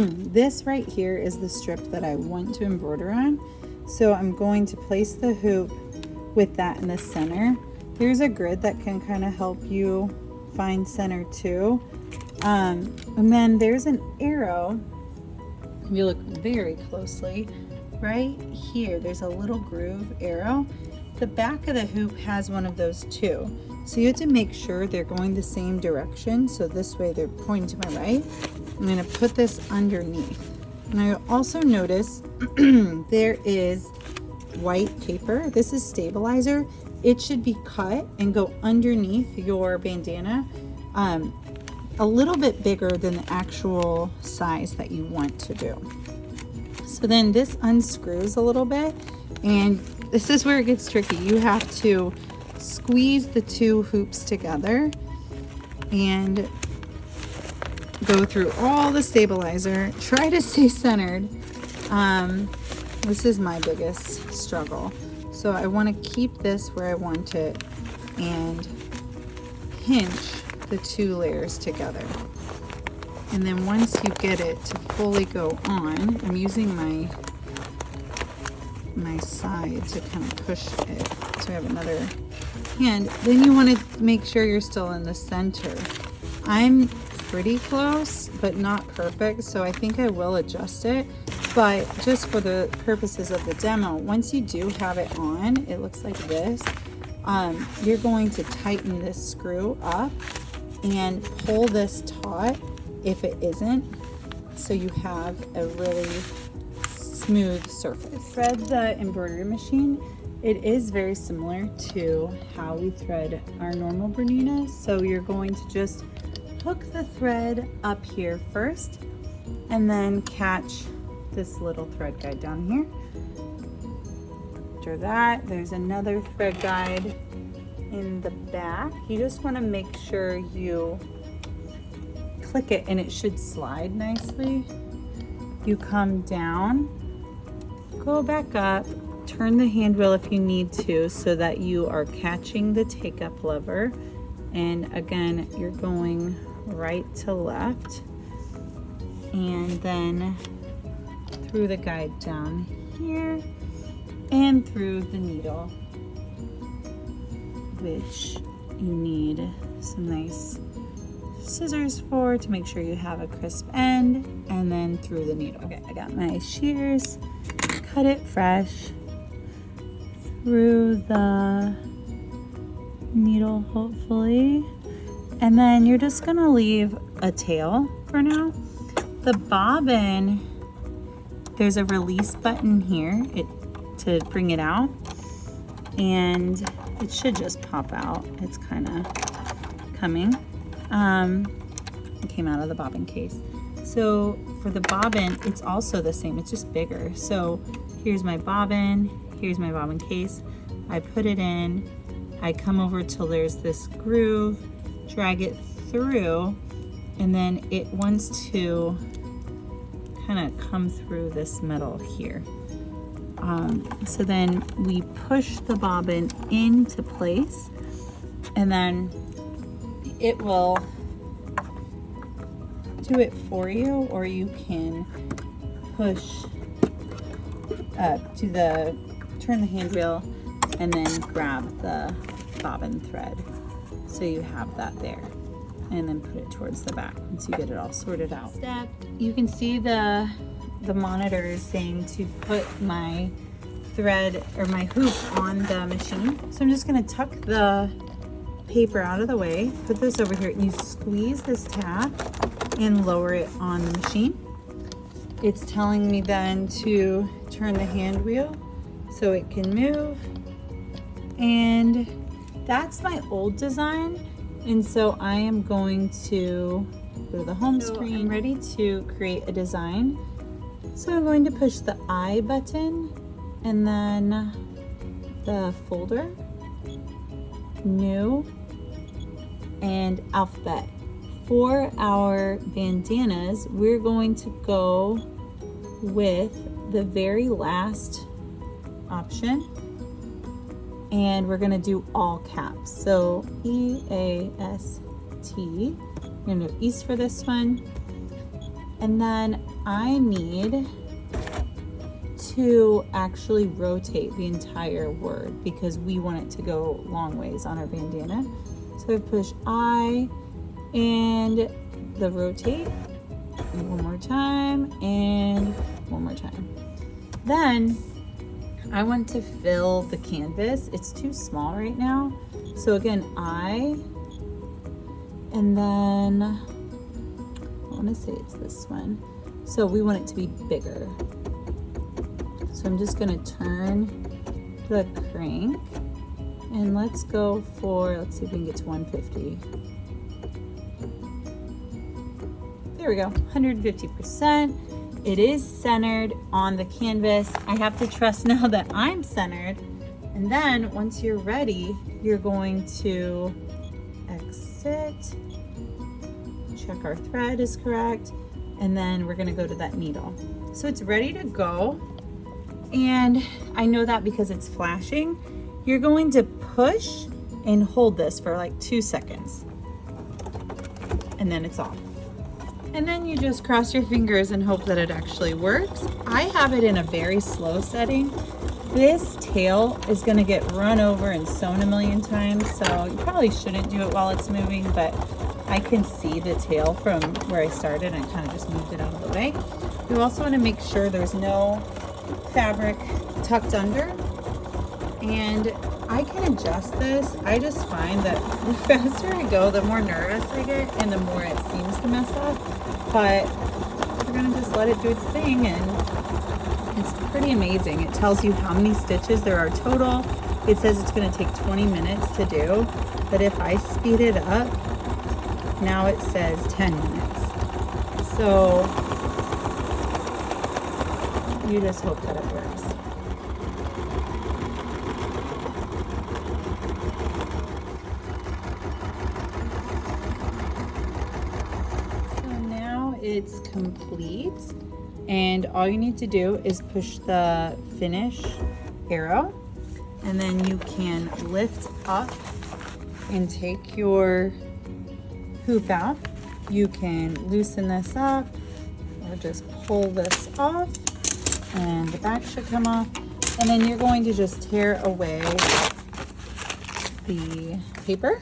this right here is the strip that I want to embroider on. So I'm going to place the hoop with that in the center. There's a grid that can kind of help you find center too. And then there's an arrow. If you look very closely, right here, there's a little groove arrow. The back of the hoop has one of those too. So you have to make sure they're going the same direction. So this way they're pointing to my right. I'm gonna put this underneath. And I also notice there is white paper. This is stabilizer. It should be cut and go underneath your bandana a little bit bigger than the actual size that you want to do. So then this unscrews a little bit, and this is where it gets tricky. You have to squeeze the two hoops together and go through all the stabilizer. Try to stay centered. This is my biggest struggle. So I want to keep this where I want it and pinch the two layers together. And then once you get it to fully go on, I'm using my side to kind of push it. So I have another hand. Then you want to make sure you're still in the center. I'm pretty close, but not perfect, so I think I will adjust it. But just for the purposes of the demo, once you do have it on, it looks like this. You're going to tighten this screw up and pull this taut if it isn't, so you have a really smooth surface. Thread the embroidery machine. It is very similar to how we thread our normal berninas. So you're going to just hook the thread up here first and then catch this little thread guide down here. After that, there's another thread guide in the back. You just want to make sure you click it and it should slide nicely. You come down, go back up, turn the hand wheel if you need to so that you are catching the take up lever. And again, you're going right to left, and then through the guide down here and through the needle, which you need some nice scissors for to make sure you have a crisp end, and then through the needle. Okay, I got my shears, cut it fresh through the needle, hopefully. And then you're just gonna leave a tail for now. The bobbin, there's a release button here to bring it out, and it should just pop out. It's kind of coming. It came out of the bobbin case. So for the bobbin, it's also the same, it's just bigger. So here's my bobbin case. I put it in, I come over till there's this groove, drag it through, and then it wants to kind of come through this metal here. So then we push the bobbin into place, and then it will do it for you, or you can push turn the hand wheel and then grab the bobbin thread. So you have that there, and then put it towards the back once you get it all sorted out. Step, you can see the monitor is saying to put my thread or my hoop on the machine. So I'm just gonna tuck the paper out of the way, put this over here, and you squeeze this tab and lower it on the machine. It's telling me then to turn the hand wheel so it can move, and that's my old design. And so I am going to go to the home screen. I'm ready to create a design. So I'm going to push the I button and then the folder, new, and alphabet. For our bandanas, we're going to go with the very last option, and we're gonna do all caps. So EAST, we're gonna do East for this one, And then I need to actually rotate the entire word because we want it to go long ways on our bandana. So I push I and the rotate, and one more time, and one more time. Then I want to fill the canvas. It's too small right now. So again, I, and then I want to say it's this one. So we want it to be bigger. So I'm just going to turn the crank and let's go for, let's see if we can get to 150. There we go, 150%. It is centered on the canvas. I have to trust now that I'm centered. And then once you're ready, you're going to exit, check our thread is correct, and then we're gonna go to that needle. So it's ready to go. And I know that because it's flashing. You're going to push and hold this for like 2 seconds. And then it's off. And then you just cross your fingers and hope that it actually works. I have it in a very slow setting. This tail is gonna get run over and sewn a million times, so you probably shouldn't do it while it's moving, but I can see the tail from where I started and kind of just moved it out of the way. You also wanna make sure there's no fabric tucked under, and I can adjust this. I just find that the faster I go, the more nervous I get and the more it seems to mess up, but we're gonna just let it do its thing, and it's pretty amazing. It tells you how many stitches there are total. It says it's gonna take 20 minutes to do, but if I speed it up, now it says 10 minutes. So you just hope that it works. So now it's complete, and all you need to do is push the finish arrow, and then you can lift up and take your hoop out. You can loosen this up or just pull this off, and the back should come off, and then you're going to just tear away the paper